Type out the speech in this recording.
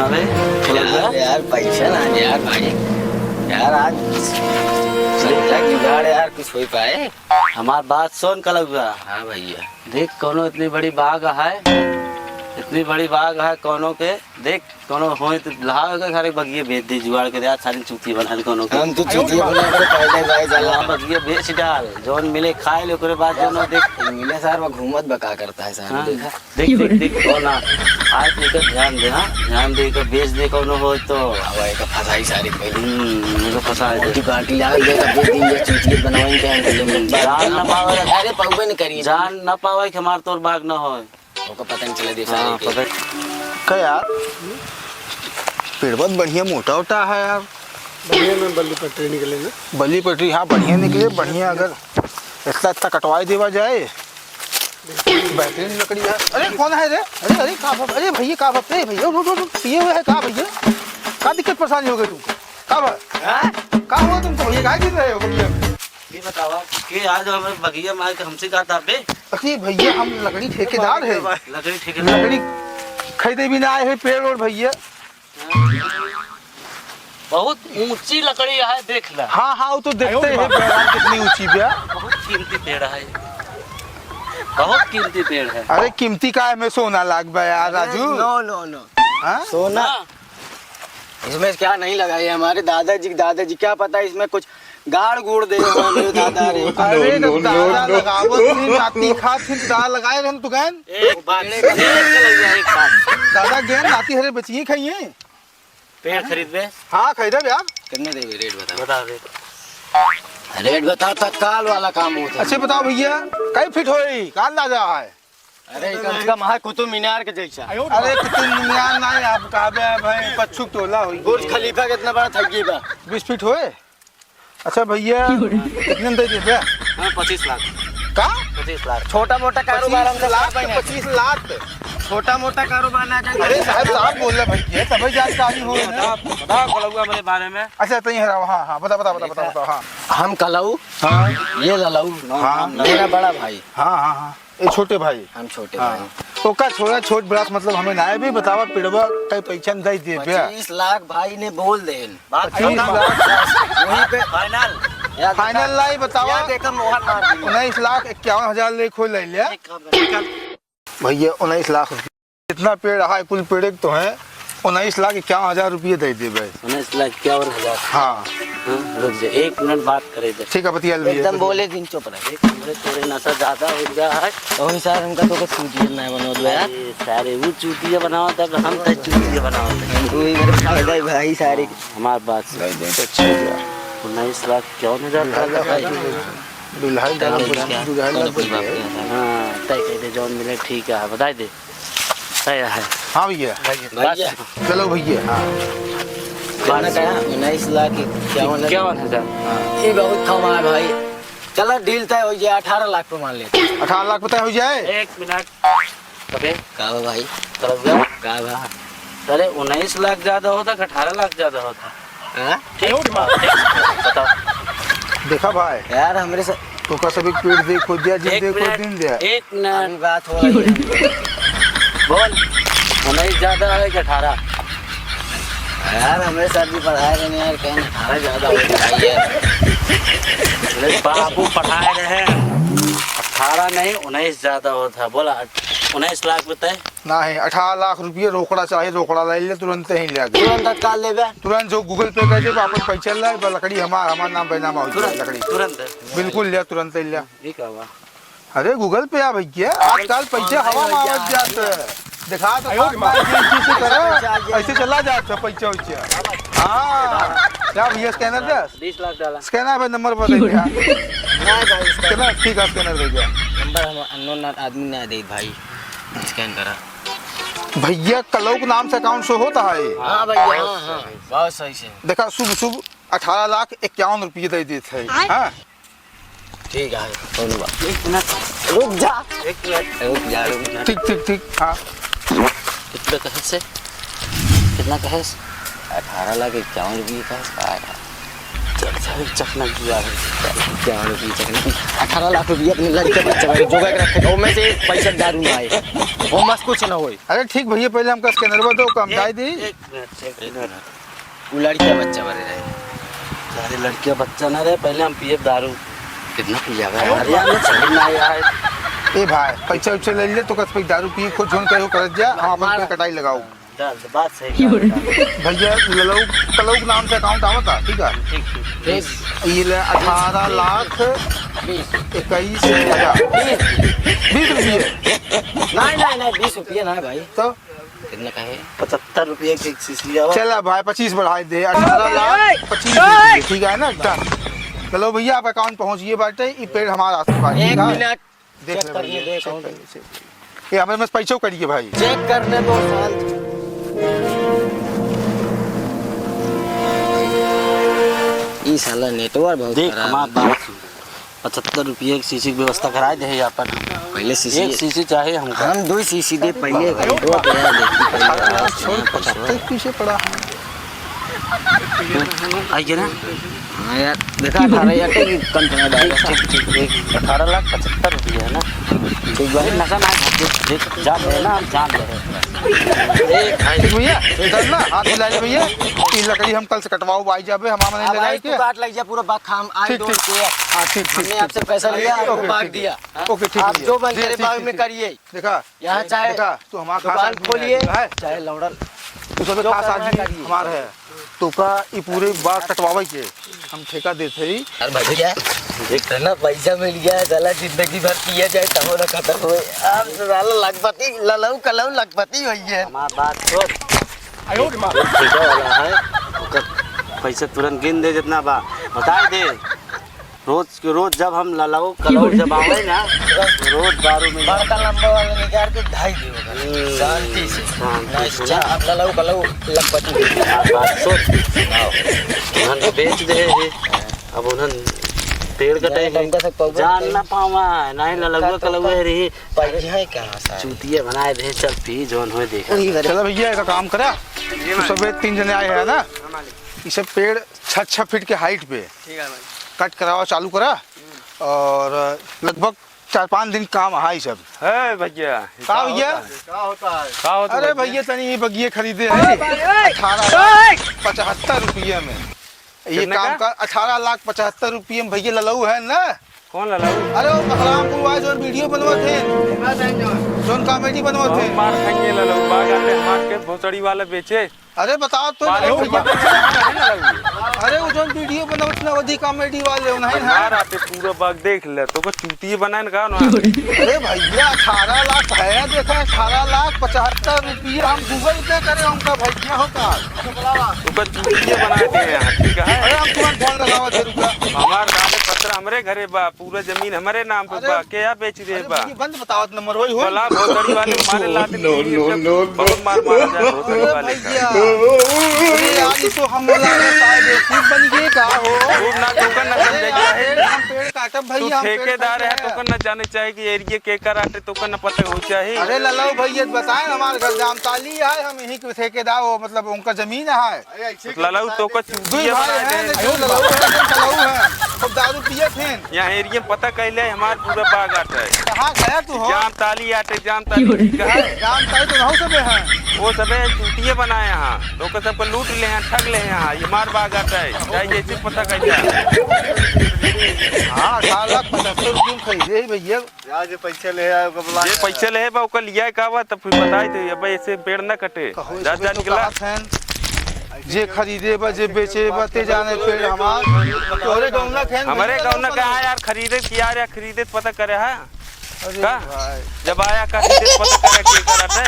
अरे यार पैसा ना यार भाई, यार आज जुगाड़ यार कुछ हो पाए। हमार बात सुन कलौआ। हाँ भैया, देख कोनो इतनी बड़ी बाग है, इतनी बड़ी बाग है कोनो के। देख कोनो हो तो लाओ के सारे बगिए बेच दे, जुगाड़ के यार सारी चूती बना दे कोनो के। हम तो चूतिया बना के पहले भाई हाँ, बगिए बेच डाल, जोन मिले खाए ले, ओकरे बाद जोन देख मिले सर वो घूमत बका करता है सर। हाँ, देखा देख देख देख कौन आज देकर ध्यान दे। हाँ ध्यान दे कर बेच दे कोनो हो तो हवाई का फसाई सारी पहले मुझे फंसा दे। मोटी पार्टी ला के बेच देंगे, चूतिया बनवाएंगे। जान ना पावे, अरे पौवे नहीं करिए, जान ना पावे कि हमार तोर बाग ना हो। ओका पता नहीं चले देख हाँ सारे पता क्या यार, पेड़ बहुत बढ़िया मोटा होता है यार। बढ़िया में बल्ली पटरी निकले ना। बली पटरी हाँ बढ़िया निकले, बढ़िया। अगर इतना इतना कटवाई देवा जाए, बेहतरीन लकड़ी है। अरे कौन है रे? अरे अरे अरे भैया का बाप रे भैया, पिए हुए है का भैया? का दिक्कत परेशानी हो गई तुमको? का हुआ तुमको भैया? क्या गिर रहे हो भैया? ये बतावा कि आज हमें बगिया मार के हमसे कहा था बे। अरे भैया हम लकड़ी ठेकेदार है, लकड़ी ठेकेदार, लकड़ी खरीदे भी ना आए हैं पेड़ और भैया। बहुत ऊंची लकड़ी है, देख ला। हाँ हाँ वो तो देखते हैं पेड़ कितनी ऊंची है। बहुत कीमती पेड़ है, बहुत कीमती पेड़ है। अरे कीमती का है में सोना लाग बा यार राजू। नो नो नो हाँ? सोना इसमें क्या नहीं लगाई है। हमारे दादाजी क्या पता इसमें कुछ गाड़ गुड़ दे मेरे दादा रे। अरे दादा लगावत नहीं, नाती खात फिर दादा लगाए रहन तू गैन। एक बात एक बात, दादा गैन नाती हरे बचिए खाइए। पेड़ खरीद बे। हाँ खरीदा यार। कितने देवे रेट बताओ? बता दे रेट बताओ, तत्काल वाला काम होता है। अच्छे बताओ भैया, कई फिट होई कान ना जा है? अरे कम से कम है कुतुब मीनार के जैसा। अरे कुतुब मीनार ना आप कहबे भाई पच्छुक टोला होई। बुर्ज खलीफा कितना बड़ा थकी बा? 20 फीट होए। अच्छा भैया कितने दे देबे? हाँ 25 लाख का 25 लाख। छोटा मोटा कारोबार हम 25 लाख 25 लाख। छोटा मोटा कारोबार ना कर। अरे साहब बोल रहे भैया तभी जानकारी हो ना। बता कलौआ मेरे बारे में। अच्छा तो हराओ। हाँ हाँ बता हाँ हम कलऊ, हाँ ये ललऊ, हाँ मेरा बड़ा भाई, हाँ हाँ हाँ ये छोटे भाई। हम छोटे भाई। हाँ तो का छोड़ा छोट बड़ा मतलब हमें ना भी बतावा पेड़वा कई पैसा दे दे बे। 25 लाख भाई ने बोल दे। 25 लाख वहीं पे फाइनल फाइनल लाई बतावा। यार देखा मोहर मार दी। 19,51,000 ले खोल ले लिया भैया। 19 लाख रुपये इतना पेड़ है, कुल पेड़ तो है। 19,51,000 रुपये दे दे भाई। 19,51,000। हाँ रुक जा, 1 मिनट बात करे दे। ठीक है बतिया एकदम बोले दिन चुप रहे। तेरे नशा ज्यादा हो गया है। वही सर हमका तो कुछ सूझी नहीं बनो दो यार। अरे सारे वो चूतिया बनाओ तब हम तो चूतिया बनाओ। वही मेरे फायदा है भाई सारे। हमारी बात सुन। 19,51,000 का भाई। दुल्हन हाँ तय कह दे, जौन मिले ठीक है, बता दे तय है। हाँ भैया भैया चलो भैया। हाँ 19,51,000 ये बहुत कम है भाई। चलो डील तय हो जाए, 18 लाख पे मान लेते। 18 लाख पता हो जाए। 1 मिनट कबे का बा भाई? कलौआ का बा? अरे 19 लाख ज्यादा होता कि 18 लाख ज्यादा होता? हाँ? ठीक बताओ। देखा भाई यार हमरे से तो का सभी पेड़ देखो दिया, जिस एक देखो मिनट, दिन दिया। 1 मिनट अभी बात हो रही है। बोल। 19 ज्यादा है कि 18? यार हमारे साथ भी पढ़ाए रहे यार, कहना 18 ज्यादा हो गया। अरे बाबू पढ़ाए रहे, 18 नहीं 19 ज्यादा होता। बोला 19 लाख बताए नहीं 18 लाख रुपये रोकड़ा चाहिए, रोकड़ा ले ले तुरंत ही ले गए। तुरंत तत्काल लेबे। तुरंत जो गूगल पे कर दे वापस पैसा ले, लकड़ी हमारा नाम बेनामा हो जाए लकड़ी। तुरंत बिल्कुल लिया तुरंत ही लिया। ठीक है। अरे गूगल पे आ भैया, आजकल पैसे हवा में आवत जाते। दिखा तो ऐसे चला जाता पैसा वैसा। हाँ क्या भैया स्कैनर दे? 20 लाख डाला। स्कैनर पे नंबर पर दे दिया। स्कैनर ठीक है, स्कैनर दे दिया। नंबर हम अननोन आदमी ना दे भाई, स्कैन करा। भैया कलौ के नाम से अकाउंट शो होता है। हाँ भैया हाँ बहुत सही से। देखा शुभ शुभ 18,51,000 रुपये दे देते है। हाँ ठीक है कौन बात। 1 मिनट रुक जा, 1 मिनट रुक जा रुक जा। ठीक ठीक ठीक। हाँ कितना कहे से? कितना कहे? 18,51,000 रुपये का चकना जुआ क्या 18 लाख रुपया अपने लड़के बच्चे भाई जोगा के रखे वो में से एक पैसा दारू ना आए वो मस्त कुछ ना होए। अरे ठीक भैया पहले हमका स्कैनर दो कम दाई दी। वो लड़के बच्चा भरे रहे सारे लड़कियां बच्चा ना रहे पहले हम पिए दारू कितना पिया हरियाणा में चली ना आया है। ए भाई पैसा उच्चा ले ले तो कस पे दारू पिए खुद झोन कहो कर जा हम अपन पे कटाई लगाओ। बात सही भैया ललऊ कलऊ नाम से अकाउंट आवता ठीक है। ठीक ये ले 18 लाख 21,000 20 रुपये नहीं 20 रुपया ना है भाई तो कितना कहे 75 रुपये की शीशी चला भाई 25 बढ़ाई दे 18 लाख 25 रुपये ठीक है ना डन। चलो भैया आप अकाउंट पहुंचिए बाटे ये पेड़ हमारा आसपास एक मिनट देख चेक करिए ले देखो ये हमें बस पैसा करिए भाई। चेक करने दो साल ये साला नेटवर्क बहुत देख खराब हमारे है। पास 75 रुपये की शीशी की व्यवस्था कराए दे यहाँ पर। पहले सीसी एक शीशी चाहिए हमको। हम 2 सीसी दे पहले दो पैसा देखी छोड़ 75 पीछे पड़ा आइए ना हाँ यार देखा 18,000 की कम थोड़ा डाल 18 लाख 75 रुपये है ना। ठीक भाई नशा ना देख जान रहे ना हम जान रहे ठीक भैया इधर ना हाथ मिला ले भैया ये लकड़ी हम कल से कटवाओ भाई जाबे हमारा नहीं लगाई के काट लग जा पूरा बाग खाम आई ठीक दो ठीक के हाँ ठीक हमने ठीक आपसे पैसा लिया आपको ओके, बाग ठीक, दिया ओके ठीक आप भैया। जो मन जी, करे ठीक, बाग ठीक, में ठीक। करिए देखा यहाँ चाहे देखा तू हमारा खास दुकान आदमी खोलिए है चाहे लौड़ल तू सब जो खास करना है आदमी करिए। हमारा है तो का ये पूरे बाग कटवावे के हम ठेका देते ही। अरे भैया देख ना पैसा मिल गया साला जिंदगी भर पिया जाए तब ना खत्म होए अब साला लखपति ललऊ कलऊ लखपति होई है हमारी बात सोच ठेका वाला है ओकर पैसे तुरंत गिन दे जितना बा बता दे रोज के रोज जब हम ललाओ कलो जब आवे ना रोज दारू में बड़का लंबा वाला निकाल के ढाई दे शांति से शांति से अच्छा आप ललऊ कलऊ लखपति बात सोच उन्होंने बेच दे है अब उन्होंने पेड़ कटे है जान ना पावा नहीं ललगुआ कलगुआ रही पैसा है कहाँ से चूतिए बनाए दे चल पी जोन हो देखा चलो भैया एक काम करा तो सब 3 जने आए हैं ना ये सब पेड़ 6 फीट के हाइट पे ठीक है भाई कट करावा चालू करा और लगभग 4-5 दिन काम है सब है भैया का भैया का होता अरे भैया तनी ये बगिए खरीदे हैं 18,75,000 रुपये में ये कितने काम का 18,75,000 रुपये में भैया ललऊ है ना। कौन ललाऊ अरे वो बलरामपुर वाले जो वीडियो बनवत थे जो कॉमेडी बनवत थे मार खाएंगे ललाऊ बाग आते मार के भोसड़ी वाले बेचे अरे बताओ तो बाल भैया ललाऊ अरे वो जो वीडियो बनवत ना वही कॉमेडी वाले नहीं मार है। आते पूरा बाग देख ले तो को चूती बनाए ना ना अरे भैया 18 लाख है देखा 18,75,000 रुपये हम गूगल पे करे हमका भैया होगा तो को चूती बनाए दे यहाँ ठीक है अरे हम तुरंत फोन लगावा थे रुका हमार कागज पत्र हमरे घरे बा पूरा जमीन हमारे नाम पे बा के या बेच दे अरे बा भैया बंद बताओ नंबर वही हो भला भोसड़ी वाले मारे लाते बहुत मार मारा जाए भोसड़ी अरे वाले भैया अरे यार ये तो हम लोग बेवकूफ बन गए का हो खूब ना टोकन ना अरे समझे यार, है हम पेड़ काटब तू भैया हम पेड़ ठेकेदार है काट रहे हैं। तो न जाने चाहिए कि एरिया के कराटे तो न पता हो चाहिए अरे लल्लू भैया बताए हमारे घर जामताली है हम यहीं के ठेकेदार हो मतलब उनका जमीन है ललाऊ तो को दुई चूतिया भाई बनाए हैं दे जो लल्लू है जो चलाऊ है अब दारू पिए थे यहाँ एरिया में पता कैले हमार पूरा बाग आता है कहाँ गया तू हो जाम ताली आटे जाम ताली का है जामताली तो बहुत सब है वो सब चूतिये बनाए यहाँ तो को सबको लूट ले हैं ठग ले हैं यहाँ ये मार बाग आता है चाहे जैसे पता कैले हाँ 18,75,000 रुपये में खरीदे ही भैया जे पैसे ले बा ओकर लिया का बा तब फिर बताई दे अब ऐसे पेड़ न कटे कहो जा इसमें तो निकला बात है जे खरीदे बा जे बेचे बा ते जाने पेड़ हमार तोरे गाँव ना खेन हमारे गाँव न कहा यार खरीदे किया यार खरीदे पता करे है अरे का भाई जब आया का खरीदे पता करे के कराटे